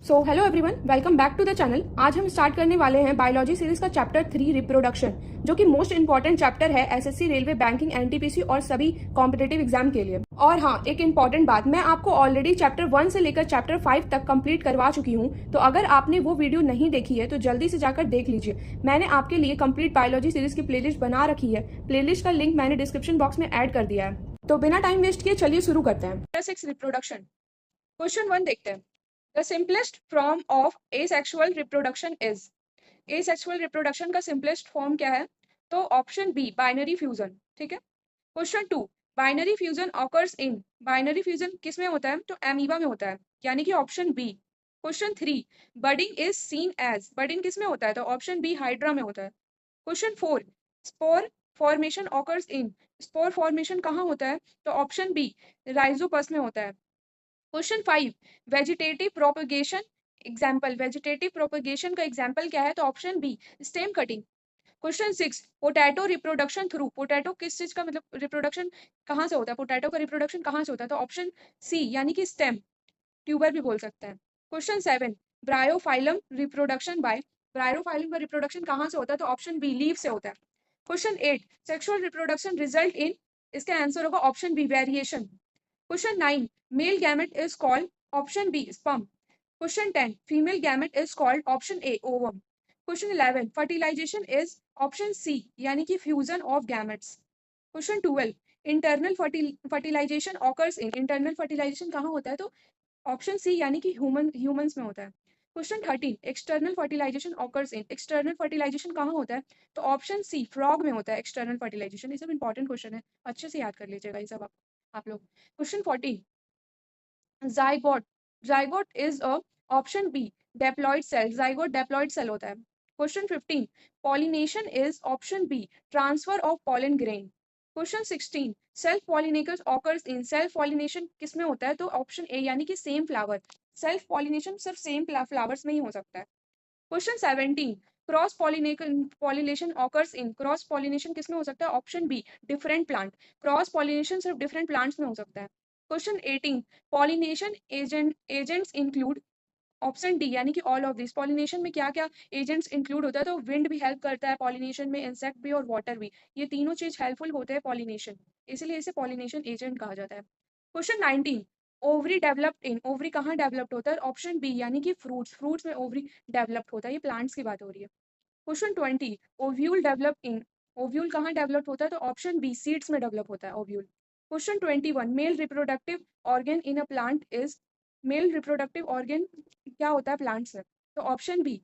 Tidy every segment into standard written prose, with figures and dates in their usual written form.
So hello everyone, welcome back to the channel. आज हम start करने वाले हैं बायोलॉजी सीरीज का चैप्टर 3 रिप्रोडक्शन, जो कि मोस्ट इंपॉर्टेंट चैप्टर है एसएससी, रेलवे, बैंकिंग, एनटीपीसी और सभी कॉम्पिटेटिव एग्जाम के लिए। और हाँ, एक इंपॉर्टेंट बात, मैं आपको ऑलरेडी चैप्टर 1 से लेकर चैप्टर 5 तक कंप्लीट करवा चुकी हूँ, तो अगर आपने वो वीडियो नहीं देखी है तो जल्दी से जाकर देख लीजिए। मैंने आपके लिए कंप्लीट बायोलॉजी सीरीज की प्लेलिस्ट बना रखी है। प्लेलिस्ट का लिंक मैंने डिस्क्रिप्शन बॉक्स में ऐड कर दिया है। तो बिना टाइम वेस्ट किए चलिए शुरू करते हैं। 6 रिप्रोडक्शन। क्वेश्चन 1 देखते हैं। The simplest form of asexual reproduction is। asexual reproduction का simplest form क्या है? तो ऑप्शन बी बाइनरी फ्यूजन। ठीक है। Question 2, binary fusion occurs in. Binary fusion किस में होता है? तो एमीबा में होता है, यानी कि option B. Question 3, budding is seen as. Budding किस में होता है? तो ऑप्शन बी हाइड्रा में होता है। Question 4, spore formation occurs in. Spore formation कहाँ होता है? तो ऑप्शन बी राइजोपस में होता है। Question 5, vegetative propagation example. Vegetative propagation का एग्जाम्पल क्या है? तो option B stem cutting. Question 6, potato reproduction through. Potato किस चीज का मतलब रिप्रोडक्शन कहाँ से होता है? पोटैटो का रिप्रोडक्शन कहाँ से होता है? तो ऑप्शन सी, यानी कि स्टेम, ट्यूबर भी बोल सकते हैं। Question 7, Bryophyllum reproduction by. Bryophyllum का रिप्रोडक्शन कहाँ से होता है? तो ऑप्शन बी लीव से होता है। Question 8, sexual reproduction result in. इसका आंसर होगा option B variation. Question 9, male gamete is called option B sperm. Question 10, female gamete is called option A ovum. Question 11, fertilization is option C, यानी कि fusion of gametes. Question 12, internal fertilization occurs in। internal fertilization कहाँ होता है? तो option C, यानी कि humans में होता है। Question 13, external fertilisation occurs in. External fertilisation कहाँ होता है? तो ऑप्शन सी फ्रॉग में होता है एक्सटर्नल फर्टिलाइजेशन। ये सब इंपॉर्टेंट क्वेश्चन है, अच्छे से याद कर लीजिएगा ये सब आप लोग। Question 14, zygote. Zygote is a option B diploid cell. Zygote diploid cell होता है। Question 15, pollination is option B transfer of pollen grain. Question 16, self pollination occurs in. Self pollination किस में होता है? तो ऑप्शन ए, यानी कि सेम फ्लावर। सेल्फ पॉलिनेशन सिर्फ सेम फ्लावर्स में ही हो सकता है। Question 17, cross pollination occurs in. Cross pollination किस में हो सकता है? Option be different plant. Cross pollination सिर्फ डिफरेंट प्लांट्स में हो सकता है। Question 18, pollination agents include option D, यानी कि ऑल ऑफ दिस। पॉलिनेशन में क्या क्या एजेंट्स इंक्लूड होता है? तो विंड भी हेल्प करता है पॉलिनेशन में, इंसेक्ट भी और वाटर भी। ये तीनों चीज हेल्पफुल होते हैं पॉलिनेशन, इसलिए इसे पॉलिनेशन एजेंट कहा जाता है। Question 19, ovary developed in. Ovary कहाँ डेवलप्ड होता है? ऑप्शन बी, यानी कि फ्रूट्स। फ्रूट्स में ओवरी डेवलप्ड होता है, ये प्लांट्स की बात हो रही है। Question 20, ovule develop in. Ovule कहाँ डेवलप होता है? तो ऑप्शन बी सीड्स में डेवलप होता है ovule. Question 21, mail reproductive organ in a plant is. Male reproductive organ क्या होता है प्लांट्स में? तो ऑप्शन बी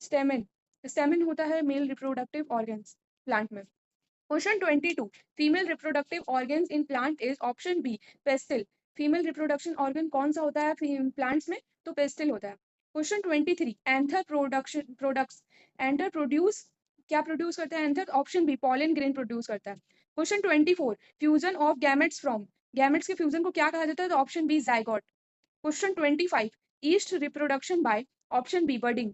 स्टेमन। स्टेमन होता है मेल रिप्रोडक्टिव ऑर्गन्स प्लांट में। Question 22, female reproductive organs in plant is option B pistil. Female reproduction organ कौन सा होता है प्लांट्स में? तो पेस्टिल होता है। Question 23, anther production products. Anther produce क्या प्रोड्यूस करता है anther? Option B pollen grain produce करता है। Question 24, fusion of gametes from. Gametes के फ्यूजन को क्या कहा जाता है? तो option B zygote. Question 25, yeast reproduction by. Option B budding.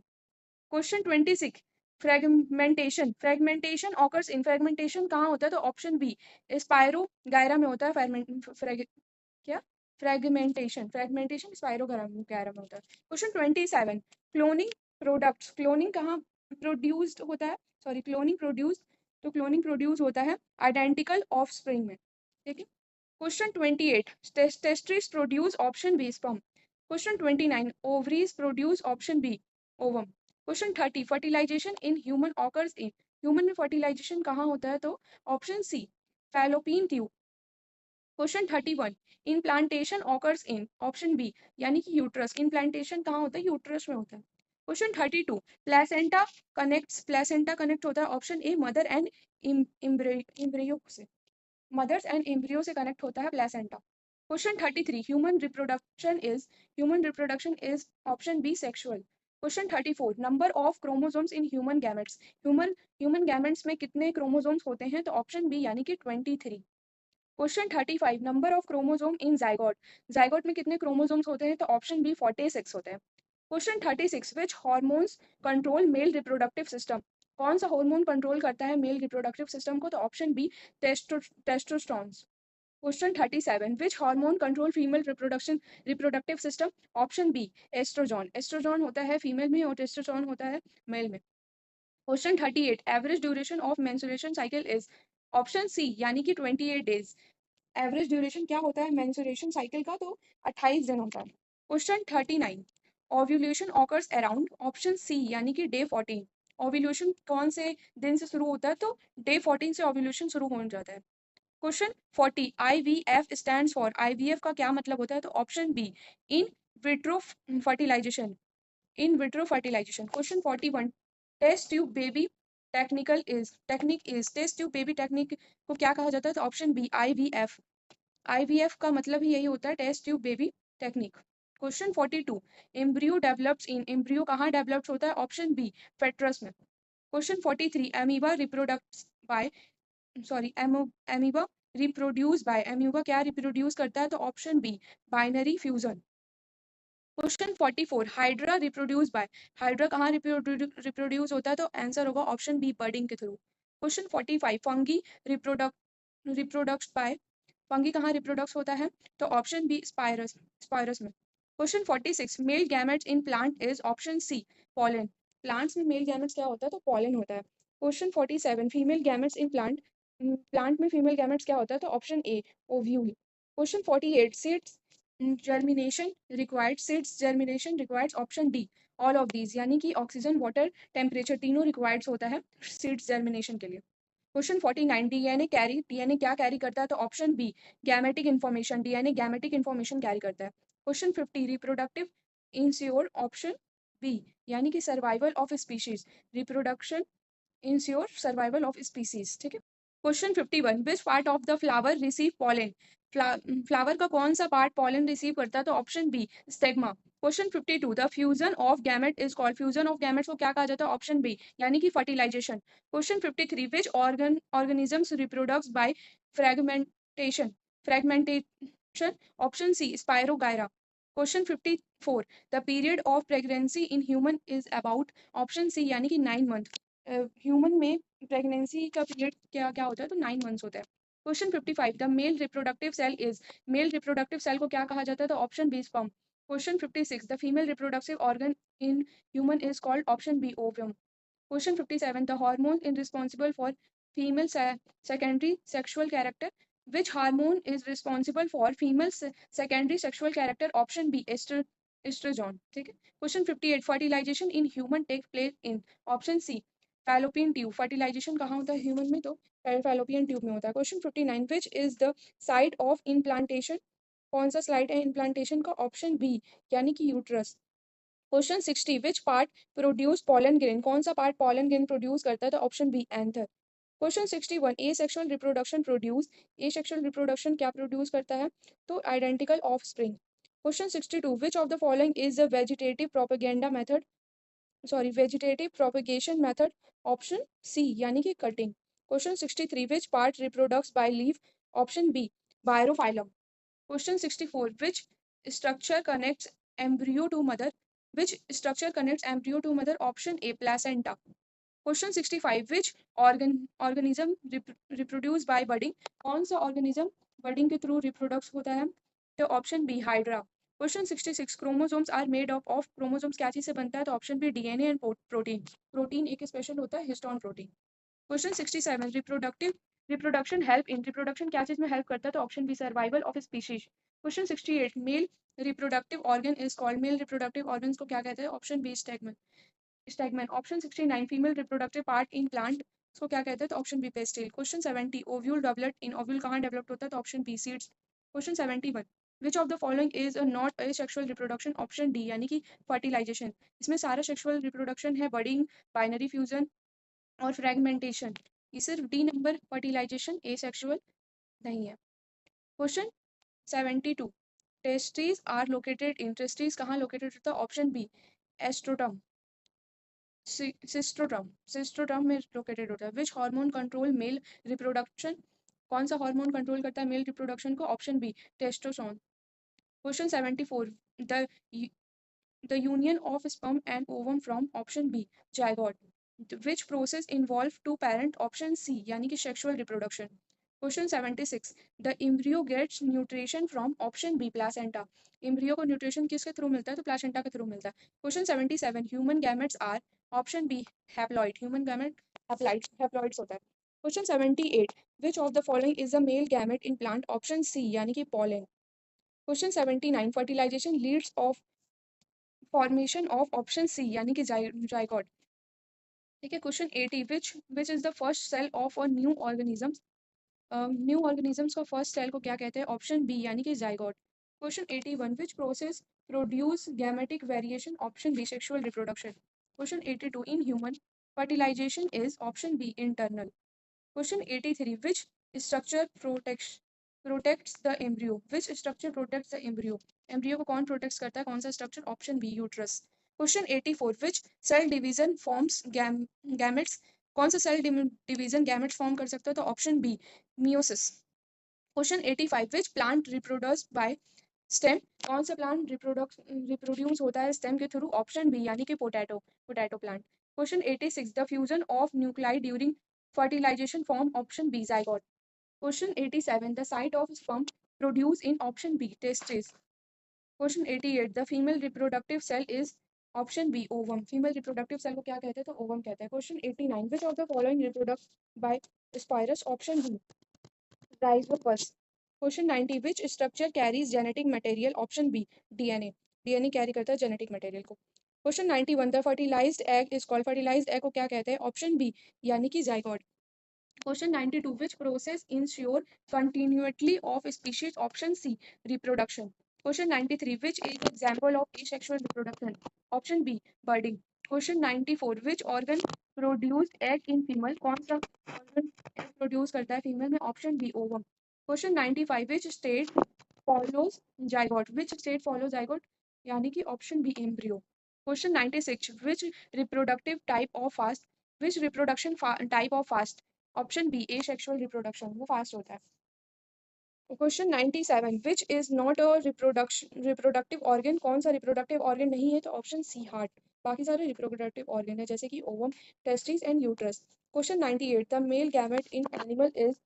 Question 26, fragmentation. Fragmentation occurs in. Fragmentation कहाँ होता है? तो ऑप्शन बी स्पाइरो गायरा में होता है। क्या फ्रेगमेंटेशन? फ्रेगमेंटेशन स्पाइरो गायरा में होता है। Question 27, cloning products. क्लोनिंग कहाँ प्रोड्यूस्ड होता है? Sorry, cloning produce. तो क्लोनिंग प्रोड्यूस होता है आइडेंटिकल ऑफ स्प्रिंग में। ठीक है। Question 28, testes produce option B sperm. Question 29, ovaries produce option B ovum. Question 30, fertilization in human occurs in. Human में फर्टिलाइजेशन कहाँ होता है? तो option C fallopian tube. Question 31, implantation occurs in. Option B, यानी कि यूट्रस। इनप्लांटेशन कहाँ होता है? यूट्रस में होता है। Question 32, placenta connects. Placenta connect होता है option A mother and embryo से। मदर्स एंड एम्ब्रियो से कनेक्ट होता है placenta. Question 33, human reproduction is. Human reproduction is option B sexual. Question 34, number of chromosomes in human gametes. Human gametes में कितने chromosomes होते हैं? तो ऑप्शन बी, यानी कि 23। Question 35, number of chromosome in zygote. Zygote में कितने क्रोमोसोम्स होते हैं? तो ऑप्शन बी 46 होते हैं। Question 36, which hormones control male reproductive system. कौन सा हार्मोन कंट्रोल करता है मेल रिप्रोडक्टिव सिस्टम को? तो option B testosterone. Question 37, which hormone control female reproductive system? Option B estrogen. Estrogen होता है फीमेल में और टेस्टोस्टेरोन होता है मेल में। Question 38, average duration of menstruation cycle is? Option C यानी कि 28 डेज। एवरेज ड्यूरेशन क्या होता है मेंस्ट्रुएशन साइकिल का? तो 28 दिन होता है। Question 39, ovulation occurs around? Option C यानी कि डे 14। ओव्यूलेशन कौन से दिन से शुरू होता है? तो डे 14 से ओव्यूलेशन शुरू हो जाता है। Question 40, IVF stands for? IVF का क्या मतलब होता है? तो option B in vitro fertilisation. In vitro fertilisation. Question 41, test tube baby technique is? Test tube baby technique को क्या कहा जाता है? तो ऑप्शन बी IVF। IVF का मतलब ही यही होता है, test tube baby technique. Question 42, embryo develops in? Embryo कहाँ डेवलप्स होता है? ऑप्शन बी फेट्रस में। Question 43, amoeba reproducts by? Sorry, amoeba reproduce by? Amoeba क्या रिप्रोड्यूस करता है? तो option B binary fusion. Question 44, hydra reproduce by? Hydra कहाँ रिप्रोड्यूस होता है? तो आंसर होगा ऑप्शन बी बर्डिंग के through. Question 45, fungi reproducts by? Fungi कहाँ रिप्रोडक्ट्स होता है? तो ऑप्शन बी स्पायरस में। Question 46, male gametes in plant is? Option C pollen. Plants में मेल गैमेट्स क्या होता है? तो पॉलन होता है। Question 47, female gametes in plant? Plant में फीमेल गैमेट्स क्या होता है? तो option A ovule. Question 48, seeds germination required? Seeds germination required? Option D all of these, यानी कि ऑक्सीजन, वाटर, टेम्परेचर तीनों रिक्वायर्ड होता है सीड्स जर्मिनेशन के लिए। क्वेश्चन 49, डीएनए क्या कैरी करता है? तो option B gametic information. DNA gametic information carry करता है। Question 50, reproductive ensure? Option B यानी कि survival of species. Reproduction ensure survival of species. ठीक है। Question 51, which part of the flower receive pollen? Flower का कौन सा पार्ट पॉलन रिसीव करता है? तो option B stigma. Question 52, the fusion of gamete is called? Fusion of gametes को क्या कहा जाता है? ऑप्शन बी यानी कि fertilization. Question 53, which organisms reproducts by fragmentation? Option C spirogyra. Question 54, the period of pregnancy in human is about? Option C यानी कि 9 month. Human में प्रेगनेंसी का पीरियड क्या क्या होता है? तो 9 मंथ्स होता है। Question 55, the male reproductive cell is? Male reproductive cell को क्या कहा जाता है? तो option B sperm. Question 56, the female reproductive organ in human is called? Option B ovum. Question 57, the hormone in responsible for female secondary sexual character? Which hormone is responsible for female secondary sexual character? Option B estrogen. ठीक है। Question 58, fertilization in human take place in? Option C fallopian tube. Fertilization कहाँ होता है human में? तो fallopian tube में होता है। Question 59, which is the site of implantation? कौन सा स्लाइड है इम्प्लांटेशन का? ऑप्शन बी यानी कि uterus. Question 60, which part produce pollen grain? कौन सा पार्ट पॉलन ग्रेन प्रोड्यूस करता है? तो ऑप्शन बी एंथर। क्वेश्चन 61, ए सेक्सुअल रिप्रोडक्शन प्रोड्यूस? ए सेक्सुअल रिप्रोडक्शन क्या प्रोड्यूस करता है? तो identical offspring. Question 62, which of the following is the vegetative propaganda method? Sorry, vegetative propagation method? Option C यानी कि cutting. Question 63, which part reproducts by leaf? Option B बायरोफाइलम। Question 64, which structure connects embryo to mother? Which structure connects embryo to mother? Option A placenta. Question 65, which organism reproduce by budding? कौन सा organism budding के through reproduct होता है? तो option B hydra. Question 66, chromosomes are made of? Chromosomes क्या चीज से बनता है? तो option B DNA and protein. Protein एक स्पेशल होता है histone protein. Question 67, reproduction help in? Reproduction क्या चीज में हेल्प करता है? तो option B survival of species. Question 68, male reproductive organ is called? Male reproductive organs को क्या कहते हैं? Option B stamen. Option 69, female reproductive part in plant इसको क्या कहते हैं? तो option B pistil. Question 70, ovule develop in? Ovule कहाँ डेवलप होता है? तो option B seeds. Question 71, which of the following is not a sexual reproduction? Option D यानी कि फर्टिलाइजेशन। इसमें सारा सेक्सुअल रिप्रोडक्शन है, बडिंग, बाइनरी फ्यूजन और फ्रेगमेंटेशन। ये सिर्फ D number fertilisation asexual नहीं है। Question 72, testis are located in? Testis कहाँ लोकेटेड होता है? ऑप्शन बी एस्ट्रोटम सिस्टोटम में लोकेटेड होता है। Which hormone control male reproduction? कौन सा हार्मोन कंट्रोल करता है मेल रिप्रोडक्शन को? Option B testosterone. Question 74, the the union of sperm and ovum from? Option B zygote. Which process involve two parent? Option C यानी कि sexual reproduction. Question 76, the embryo gets nutrition from option B placenta. Embryo को nutrition किसके through मिलता है? तो placenta के through मिलता है। Question 77, human gametes are option B haploid. Human gamete haploids होता है। Question 78, which of the following is the male gamete in plant? Option C यानी कि pollen. Question 79, fertilization leads of formation of option C यानी कि zygote. ठीक है। Question 80, which is the first cell of a new organism? New organisms का first cell को क्या कहते हैं? ऑप्शन बी यानी कि zygote. Question 81, which process produce gametic variation? Option B sexual reproduction. Question 82, in human fertilisation is? Option B internal. Question 83, which structure protects the embryo? Which structure protects the embryo? Embryo को कौन protect करता है? कौन सा structure? Option B uterus. Question 84, which cell division forms gametes? कौन सा cell division gametes form कर सकता है? तो option B meiosis. Question 85, which plant reproduce by stem? कौन सा प्लांट रिप्रोड्यूस होता है स्टेम के थ्रू? ऑप्शन बी यानी कि potato plant. Question 86, the fusion of nuclei during fertilization form? Option B zygote. Question 87, the site of sperm produce in? Option B testis. Question 88, the female reproductive cell is? Option B ovum. Female reproductive cell को क्या कहते हैं? तो ovum कहते हैं। Question 89, which of the following reproduct by spores? Option B rhizopus. Question 90, which structure carries genetic material? Option B DNA. DNA carry करता है genetic material को। Question 91, the fertilized egg is called? Fertilized egg को क्या कहते हैं? Option B यानी कि zygote. Question 92, which process ensure continuity of species? Option C reproduction. Question 93, which is example of asexual reproduction? Option B budding. Question 94, which organ produce egg in female? कौन सा organ egg produce करता है female में? Option B ovum. Question 95, which state follows zygote? Which state follow zygote यानी कि option B embryo. Question 96, which reproductive type of fast? Which reproduction type of fast? Option B asexual reproduction, वो fast होता है। Question 97, which is not a reproductive organ? कौन सा reproductive organ नहीं है? तो ऑप्शन सी हार्ट। बाकी सारे रिप्रोडक्टिव ऑर्गन है जैसे कि ovum, testis and uterus. Question 98, the male gamete in animal is?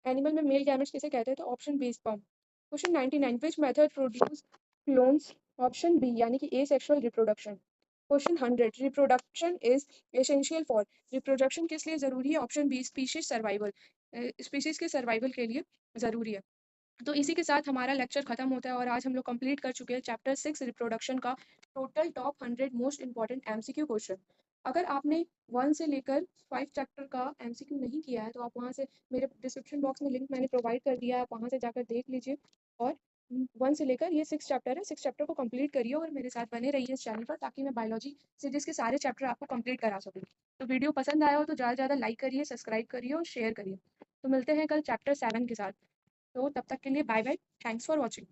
Animal में मेल गैमेट किसे कहते हैं? तो option B sperm. Question 99, which method produce clones? Option B यानी कि asexual reproduction. Question 100, reproduction is essential for? Reproduction किस लिए जरूरी है? Option B species survival. Species के सर्वाइवल के लिए जरूरी है। तो इसी के साथ हमारा लेक्चर खत्म होता है और आज हम लोग कंप्लीट कर चुके हैं चैप्टर 6 रिप्रोडक्शन का total top 100 most important MCQ question. अगर आपने 1 से लेकर 5 चैप्टर का एमसीक्यू नहीं किया है तो आप वहां से, मेरे डिस्क्रिप्शन बॉक्स में लिंक मैंने प्रोवाइड कर दिया है, आप वहां से जाकर देख लीजिए। और 1 से लेकर ये 6 चैप्टर है, 6 चैप्टर को कंप्लीट करिए और मेरे साथ बने रहिए इस चैनल पर ताकि मैं बायोलॉजी सीरीज के सारे चैप्टर आपको कंप्लीट करा सकूँ। तो वीडियो पसंद आया हो तो ज़्यादा से ज़्यादा लाइक करिए, सब्सक्राइब करिए और शेयर करिए। तो मिलते हैं कल चैप्टर 7 के साथ। तो तब तक के लिए bye bye. Thanks for watching.